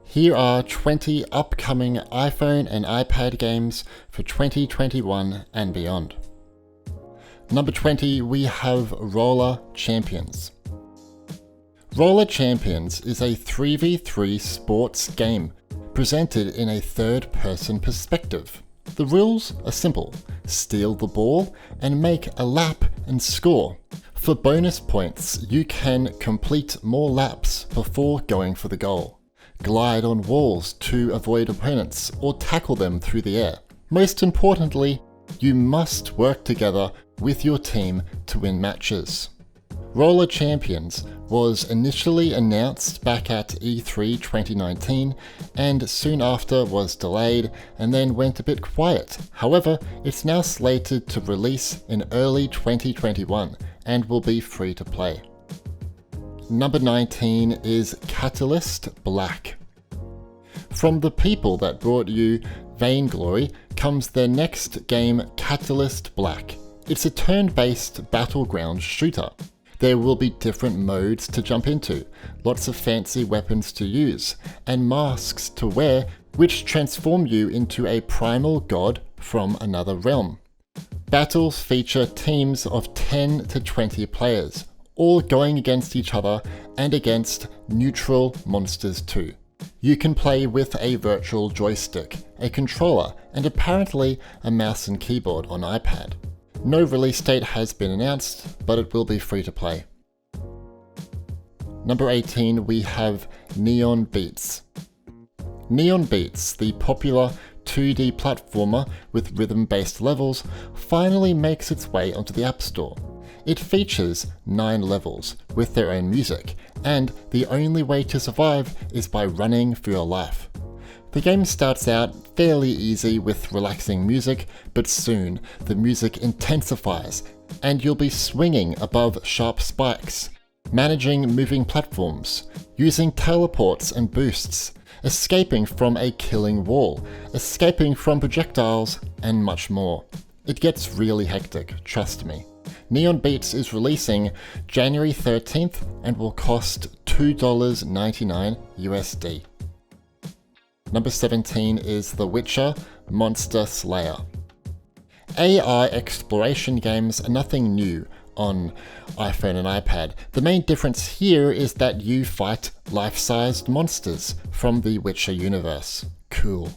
Here are 20 upcoming iPhone and iPad games for 2021 and beyond. Number 20, we have Roller Champions. Roller Champions is a 3v3 sports game presented in a third-person perspective. The rules are simple: steal the ball and make a lap and score. For bonus points, you can complete more laps before going for the goal, glide on walls to avoid opponents, or tackle them through the air. Most importantly, you must work together with your team to win matches. Roller Champions was initially announced back at E3 2019 and soon after was delayed and then went a bit quiet. However, it's now slated to release in early 2021 and will be free to play. Number 19 is Catalyst Black. From the people that brought you Vainglory comes their next game, Catalyst Black. It's a turn-based battleground shooter. There will be different modes to jump into, lots of fancy weapons to use, and masks to wear which transform you into a primal god from another realm. Battles feature teams of 10 to 20 players, all going against each other and against neutral monsters too. You can play with a virtual joystick, a controller, and apparently a mouse and keyboard on iPad. No release date has been announced, but it will be free to play. Number 18, we have Neon Beats. Neon Beats, the popular 2D platformer with rhythm-based levels, finally makes its way onto the App Store. It features 9 levels with their own music, and the only way to survive is by running for your life. The game starts out fairly easy with relaxing music, but soon the music intensifies and you'll be swinging above sharp spikes, managing moving platforms, using teleports and boosts, escaping from a killing wall, escaping from projectiles, and much more. It gets really hectic, trust me. Neon Beats is releasing January 13th and will cost $2.99 USD. Number 17 is The Witcher Monster Slayer. AI exploration games are nothing new on iPhone and iPad. The main difference here is that you fight life-sized monsters from the Witcher universe. Cool.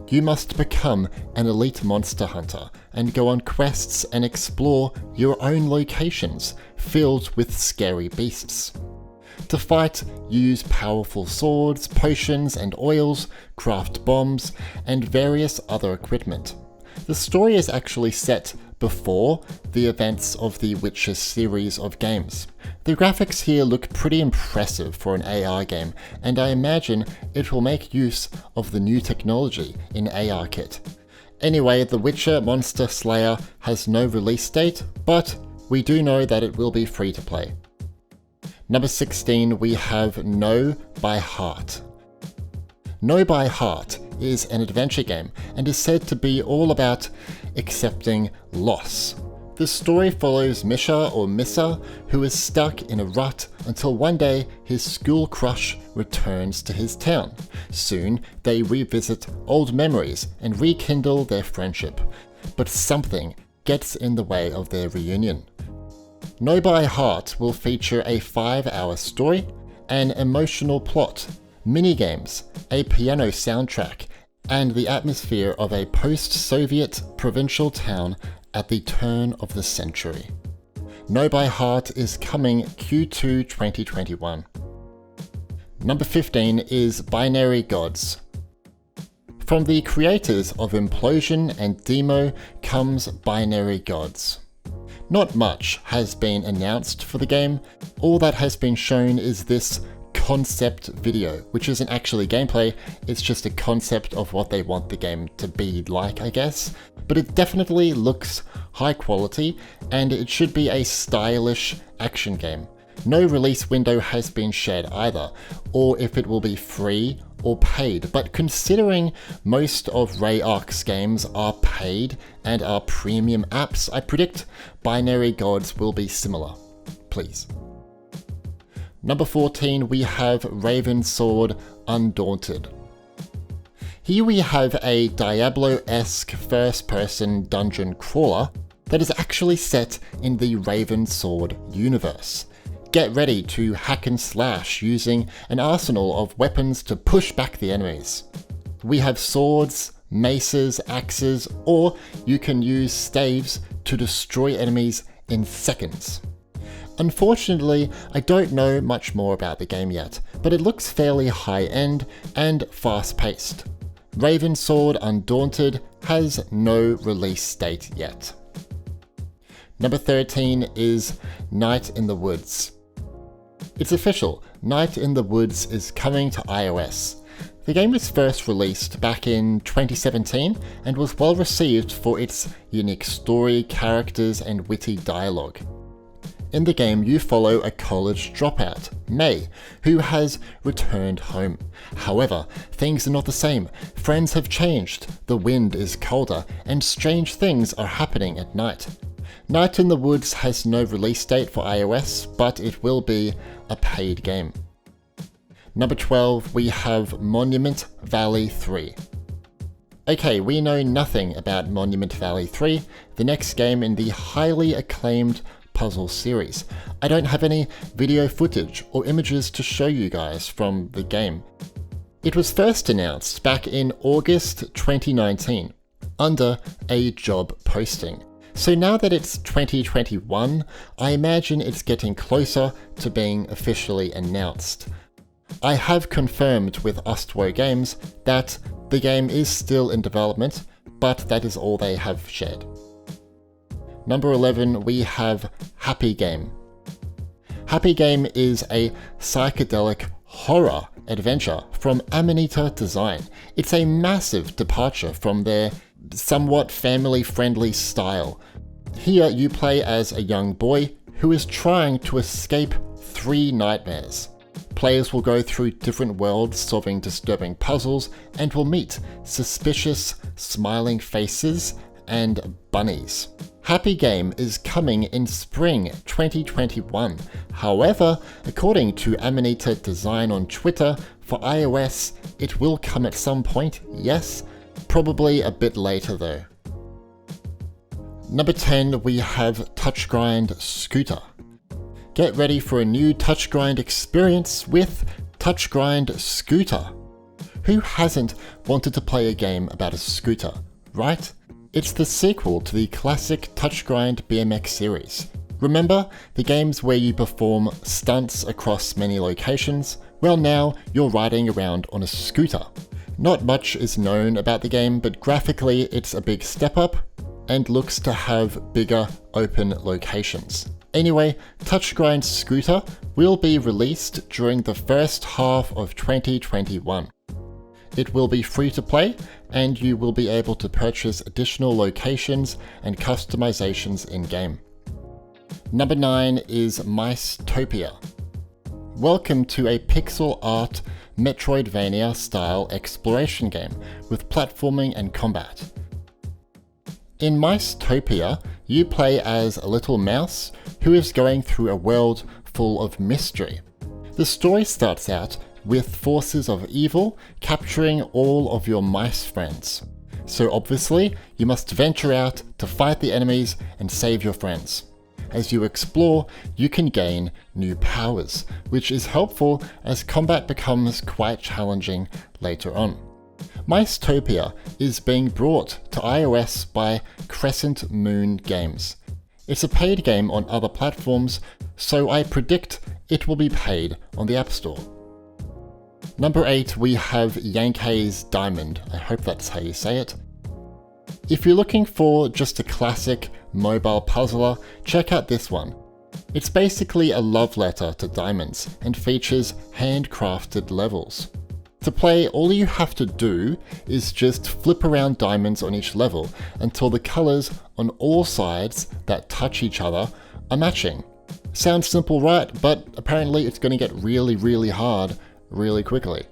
You must become an elite monster hunter and go on quests and explore your own locations filled with scary beasts. To fight, use powerful swords, potions and oils, craft bombs, and various other equipment. The story is actually set before the events of the Witcher series of games. The graphics here look pretty impressive for an AR game, and I imagine it will make use of the new technology in ARKit. Anyway, The Witcher Monster Slayer has no release date, but we do know that it will be free to play. Number 16, we have Know by Heart. Know by Heart is an adventure game and is said to be all about accepting loss. The story follows Misha or Missa, who is stuck in a rut until one day his school crush returns to his town. Soon they revisit old memories and rekindle their friendship, but something gets in the way of their reunion. Know by Heart will feature a 5-hour story, an emotional plot, minigames, a piano soundtrack, and the atmosphere of a post-Soviet provincial town at the turn of the century. Know by Heart is coming Q2 2021. Number 15 is Binary Gods. From the creators of Implosion and Demo comes Binary Gods. Not much has been announced for the game. All that has been shown is this concept video, which isn't actually gameplay, it's just a concept of what they want the game to be like, I guess. But it definitely looks high quality, and it should be a stylish action game. No release window has been shared either, or if it will be free or paid, but considering most of Rayark's games are paid and are premium apps, I predict Binary Gods will be similar. Please. Number 14, we have Ravensword Undaunted. Here we have a Diablo-esque first-person dungeon crawler that is actually set in the Ravensword universe. Get ready to hack and slash using an arsenal of weapons to push back the enemies. We have swords, maces, axes, or you can use staves to destroy enemies in seconds. Unfortunately, I don't know much more about the game yet, but it looks fairly high-end and fast-paced. Ravensword Undaunted has no release date yet. Number 13 is Night in the Woods. It's official, Night in the Woods is coming to iOS. The game was first released back in 2017 and was well received for its unique story, characters, and witty dialogue. In the game, you follow a college dropout, May, who has returned home. However, things are not the same. Friends have changed, the wind is colder, and strange things are happening at night. Night in the Woods has no release date for iOS, but it will be a paid game. Number 12, we have Monument Valley 3. Okay, we know nothing about Monument Valley 3, the next game in the highly acclaimed puzzle series. I don't have any video footage or images to show you guys from the game. It was first announced back in August 2019 under a job posting. So now that it's 2021, I imagine it's getting closer to being officially announced. I have confirmed with Ustwo Games that the game is still in development, but that is all they have shared. Number 11, we have Happy Game. Happy Game is a psychedelic horror adventure from Amanita Design. It's a massive departure from their somewhat family-friendly style. Here you play as a young boy who is trying to escape 3 nightmares. Players will go through different worlds solving disturbing puzzles and will meet suspicious, smiling faces and bunnies. Happy Game is coming in spring 2021. However, according to Amanita Design on Twitter, for iOS, it will come at some point, yes, probably a bit later though. Number 10, we have Touch Grind Scooter. Get ready for a new Touch Grind experience with Touch Grind Scooter. Who hasn't wanted to play a game about a scooter, right? It's the sequel to the classic Touch Grind BMX series. Remember the games where you perform stunts across many locations? Well, now you're riding around on a scooter. Not much is known about the game, but graphically it's a big step up and looks to have bigger open locations. Anyway, Touch Grind Scooter will be released during the first half of 2021. It will be free to play, and you will be able to purchase additional locations and customizations in-game. Number 9 is Micetopia. Welcome to a pixel art Metroidvania style exploration game with platforming and combat. In Micetopia, you play as a little mouse who is going through a world full of mystery. The story starts out with forces of evil capturing all of your mice friends. So obviously, you must venture out to fight the enemies and save your friends. As you explore, you can gain new powers, which is helpful as combat becomes quite challenging later on. Micetopia is being brought to iOS by Crescent Moon Games. It's a paid game on other platforms, so I predict it will be paid on the App Store. Number 8, we have Yankees Diamond. I hope that's how you say it. If you're looking for just a classic mobile puzzler, check out this one. It's basically a love letter to diamonds and features handcrafted levels. To play, all you have to do is just flip around diamonds on each level until the colors on all sides that touch each other are matching. Sounds simple, right? But apparently it's going to get really hard really quickly.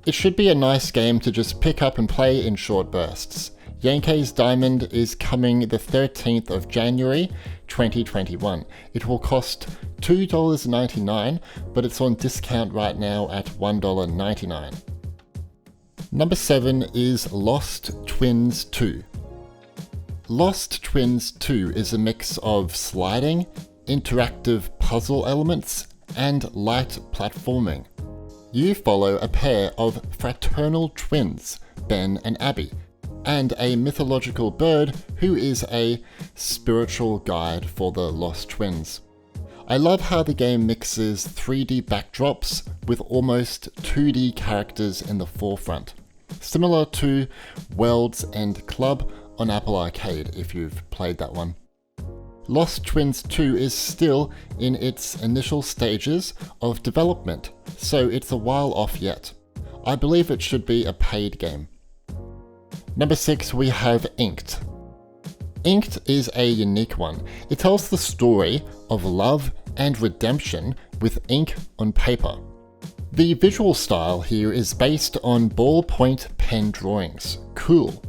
It should be a nice game to just pick up and play in short bursts. Yankees Diamond is coming the 13th of January 2021. It will cost $2.99, but it's on discount right now at $1.99. Number 7 is Lost Twins 2. Lost Twins 2 is a mix of sliding, interactive puzzle elements, and light platforming. You follow a pair of fraternal twins, Ben and Abby, and a mythological bird who is a spiritual guide for the lost twins. I love how the game mixes 3D backdrops with almost 2D characters in the forefront, similar to World's End Club on Apple Arcade if you've played that one. Lost Twins 2 is still in its initial stages of development, so it's a while off yet. I believe it should be a paid game. Number 6, we have Inked. Inked is a unique one. It tells the story of love and redemption with ink on paper. The visual style here is based on ballpoint pen drawings. Cool.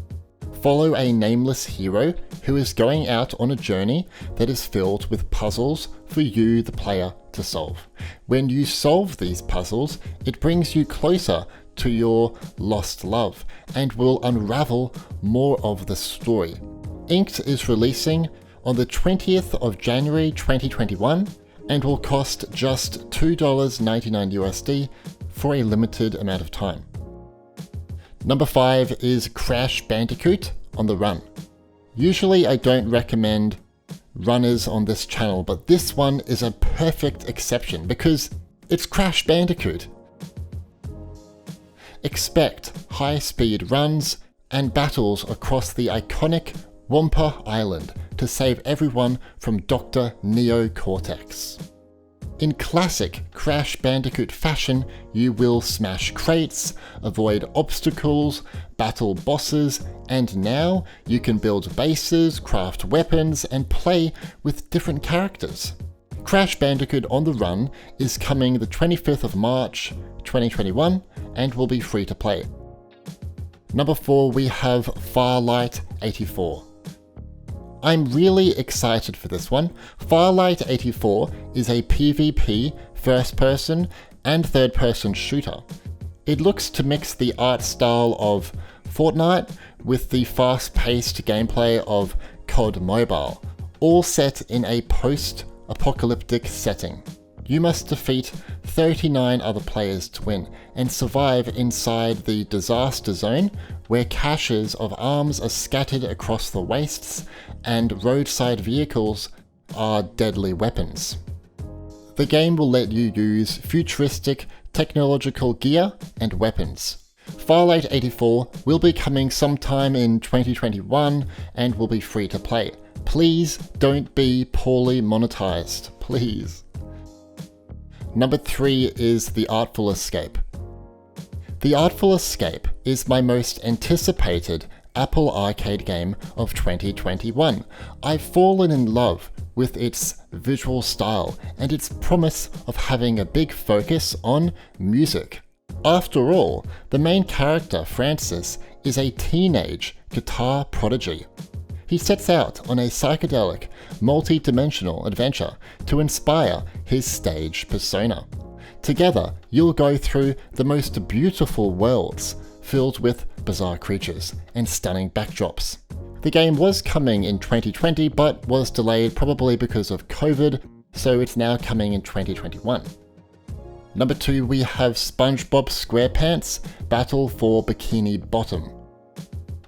Follow a nameless hero who is going out on a journey that is filled with puzzles for you, the player, to solve. When you solve these puzzles, it brings you closer to your lost love and will unravel more of the story. Inked is releasing on the 20th of January 2021 and will cost just $2.99 USD for a limited amount of time. Number 5 is Crash Bandicoot on the Run. Usually I don't recommend runners on this channel, but this one is a perfect exception because it's Crash Bandicoot. Expect high-speed runs and battles across the iconic Wumpa Island to save everyone from Dr. Neo Cortex. In classic Crash Bandicoot fashion, you will smash crates, avoid obstacles, battle bosses, and now you can build bases, craft weapons, and play with different characters. Crash Bandicoot on the Run is coming the 25th of March 2021 and will be free to play. Number 4, we have Farlight 84. I'm really excited for this one. Farlight 84 is a PvP first-person and third-person shooter. It looks to mix the art style of Fortnite with the fast-paced gameplay of COD Mobile, all set in a post-apocalyptic setting. You must defeat 39 other players to win and survive inside the disaster zone where caches of arms are scattered across the wastes and roadside vehicles are deadly weapons. The game will let you use futuristic technological gear and weapons. Farlight 84 will be coming sometime in 2021 and will be free to play. Please don't be poorly monetized, please. Number 3 is The Artful Escape. The Artful Escape is my most anticipated Apple Arcade game of 2021. I've fallen in love with its visual style and its promise of having a big focus on music. After all, the main character, Francis, is a teenage guitar prodigy. He sets out on a psychedelic, multi-dimensional adventure to inspire his stage persona. Together, you'll go through the most beautiful worlds filled with bizarre creatures and stunning backdrops. The game was coming in 2020 but was delayed probably because of COVID, so it's now coming in 2021. Number 2, we have SpongeBob SquarePants Battle for Bikini Bottom.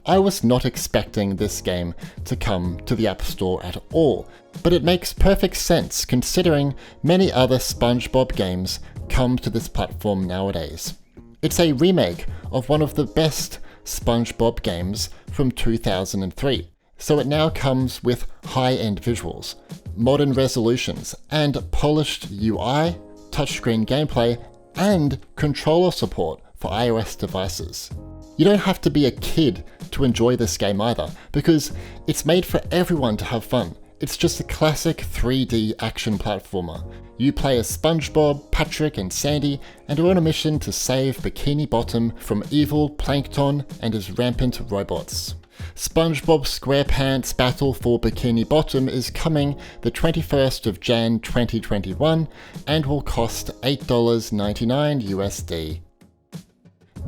I was not expecting this game to come to the App Store at all, but it makes perfect sense considering many other SpongeBob games come to this platform nowadays. It's a remake of one of the best SpongeBob games from 2003, so it now comes with high-end visuals, modern resolutions, and polished UI, touchscreen gameplay, and controller support for iOS devices. You don't have to be a kid to enjoy this game either, because it's made for everyone to have fun. It's just a classic 3D action platformer. You play as SpongeBob, Patrick, and Sandy, and are on a mission to save Bikini Bottom from evil Plankton and his rampant robots. SpongeBob SquarePants Battle for Bikini Bottom is coming the 21st of Jan 2021 and will cost $8.99 USD.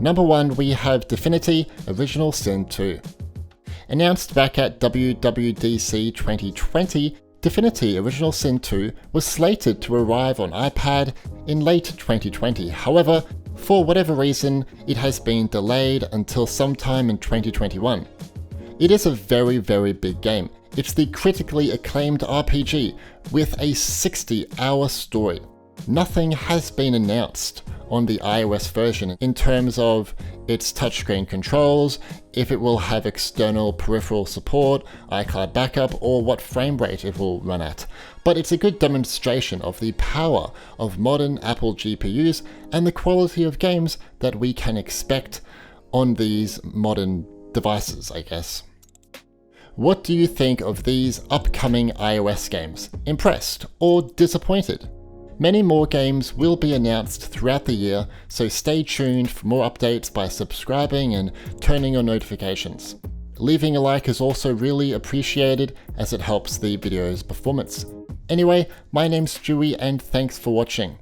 Number 1, we have Divinity Original Sin 2. Announced back at WWDC 2020, Divinity Original Sin 2 was slated to arrive on iPad in late 2020. However, for whatever reason, it has been delayed until sometime in 2021. It is a very big game. It's the critically acclaimed RPG with a 60-hour story. Nothing has been announced on the iOS version in terms of its touchscreen controls, if it will have external peripheral support, iCloud backup, or what frame rate it will run at. But it's a good demonstration of the power of modern Apple GPUs and the quality of games that we can expect on these modern devices, I guess. What do you think of these upcoming iOS games? Impressed or disappointed? Many more games will be announced throughout the year, so stay tuned for more updates by subscribing and turning on notifications. Leaving a like is also really appreciated as it helps the video's performance. Anyway, my name's Stewie and thanks for watching.